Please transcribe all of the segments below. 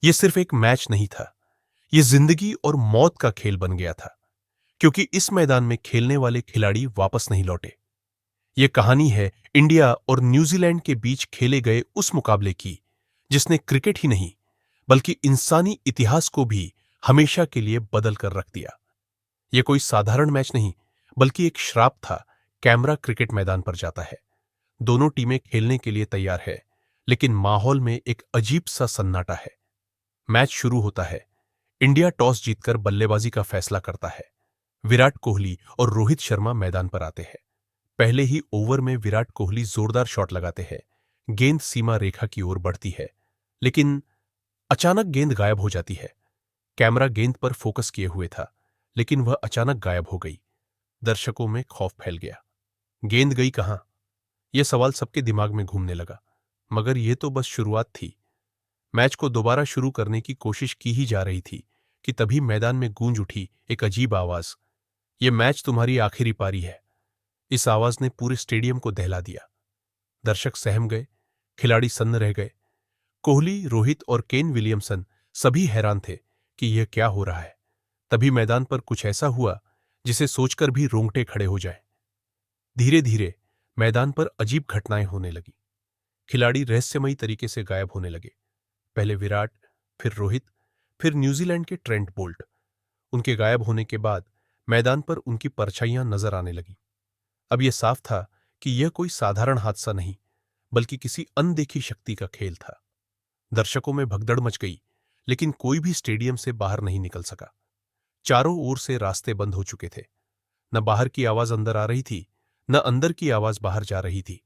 ये सिर्फ एक मैच नहीं था, ये जिंदगी और मौत का खेल बन गया था, क्योंकि इस मैदान में खेलने वाले खिलाड़ी वापस नहीं लौटे। ये कहानी है इंडिया और न्यूजीलैंड के बीच खेले गए उस मुकाबले की, जिसने क्रिकेट ही नहीं, बल्कि इंसानी इतिहास को भी हमेशा के लिए बदल कर रख दिया। यह कोई साधारण मैच नहीं, बल्कि एक श्राप था। कैमरा क्रिकेट मैदान पर जाता है, दोनों टीमें खेलने के लिए तैयार है, लेकिन माहौल में एक अजीब सा सन्नाटा है। मैच शुरू होता है। इंडिया टॉस जीतकर बल्लेबाजी का फैसला करता है। विराट कोहली और रोहित शर्मा मैदान पर आते हैं। पहले ही ओवर में विराट कोहली जोरदार शॉट लगाते हैं। गेंद सीमा रेखा की ओर बढ़ती है, लेकिन अचानक गेंद गायब हो जाती है। कैमरा गेंद पर फोकस किए हुए था, लेकिन वह अचानक गायब हो गई। दर्शकों में खौफ फैल गया। गेंद गई कहां? यह सवाल सबके दिमाग में घूमने लगा। मगर यह तो बस शुरुआत थी। मैच को दोबारा शुरू करने की कोशिश की ही जा रही थी कि तभी मैदान में गूंज उठी एक अजीब आवाज। यह मैच तुम्हारी आखिरी पारी है। इस आवाज ने पूरे स्टेडियम को दहला दिया। दर्शक सहम गए, खिलाड़ी सन्न रह गए। कोहली, रोहित और केन विलियमसन सभी हैरान थे कि यह क्या हो रहा है। तभी मैदान पर कुछ ऐसा हुआ जिसे सोचकर भी रोंगटे खड़े हो जाएं। धीरे धीरे मैदान पर अजीब घटनाएं होने लगी। खिलाड़ी रहस्यमयी तरीके से गायब होने लगे। पहले विराट, फिर रोहित, फिर न्यूजीलैंड के ट्रेंट बोल्ट। उनके गायब होने के बाद मैदान पर उनकी परछाइयां नजर आने लगी। अब यह साफ था कि यह कोई साधारण हादसा नहीं, बल्कि किसी अनदेखी शक्ति का खेल था। दर्शकों में भगदड़ मच गई, लेकिन कोई भी स्टेडियम से बाहर नहीं निकल सका। चारों ओर से रास्ते बंद हो चुके थे। न बाहर की आवाज अंदर आ रही थी, न अंदर की आवाज बाहर जा रही थी।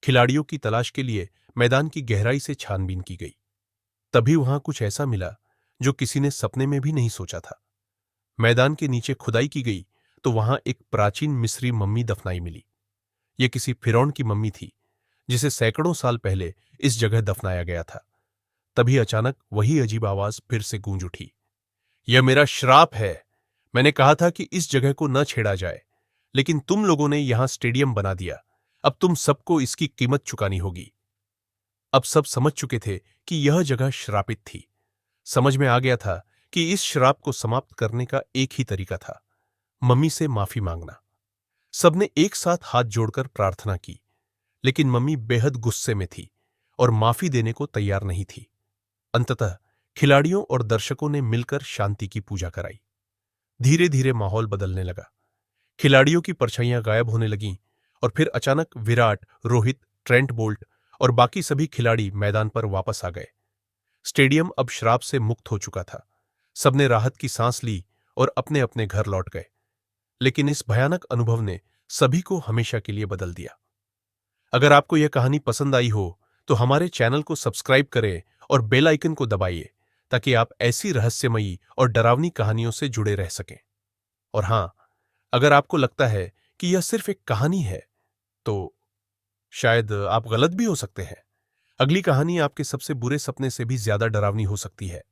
खिलाड़ियों की तलाश के लिए मैदान की गहराई से छानबीन की गई। तभी वहां कुछ ऐसा मिला जो किसी ने सपने में भी नहीं सोचा था। मैदान के नीचे खुदाई की गई तो वहां एक प्राचीन मिस्री मम्मी दफनाई मिली। यह किसी फिरौन की मम्मी थी, जिसे सैकड़ों साल पहले इस जगह दफनाया गया था। तभी अचानक वही अजीब आवाज फिर से गूंज उठी। यह मेरा श्राप है। मैंने कहा था कि इस जगह को न छेड़ा जाए, लेकिन तुम लोगों ने यहां स्टेडियम बना दिया। अब तुम सबको इसकी कीमत चुकानी होगी। अब सब समझ चुके थे कि यह जगह श्रापित थी। समझ में आ गया था कि इस श्राप को समाप्त करने का एक ही तरीका था, मम्मी से माफी मांगना। सबने एक साथ हाथ जोड़कर प्रार्थना की, लेकिन मम्मी बेहद गुस्से में थी और माफी देने को तैयार नहीं थी। अंततः खिलाड़ियों और दर्शकों ने मिलकर शांति की पूजा कराई। धीरे धीरे माहौल बदलने लगा। खिलाड़ियों की परछाइयां गायब होने लगीं और फिर अचानक विराट, रोहित, ट्रेंट बोल्ट और बाकी सभी खिलाड़ी मैदान पर वापस आ गए। स्टेडियम अब श्राप से मुक्त हो चुका था। सबने राहत की सांस ली और अपने अपने घर लौट गए। लेकिन इस भयानक अनुभव ने सभी को हमेशा के लिए बदल दिया। अगर आपको यह कहानी पसंद आई हो तो हमारे चैनल को सब्सक्राइब करें और बेल आइकन को दबाइए, ताकि आप ऐसी रहस्यमयी और डरावनी कहानियों से जुड़े रह सकें। और हां, अगर आपको लगता है कि यह सिर्फ एक कहानी है, तो शायद आप गलत भी हो सकते हैं। अगली कहानी आपके सबसे बुरे सपने से भी ज्यादा डरावनी हो सकती है।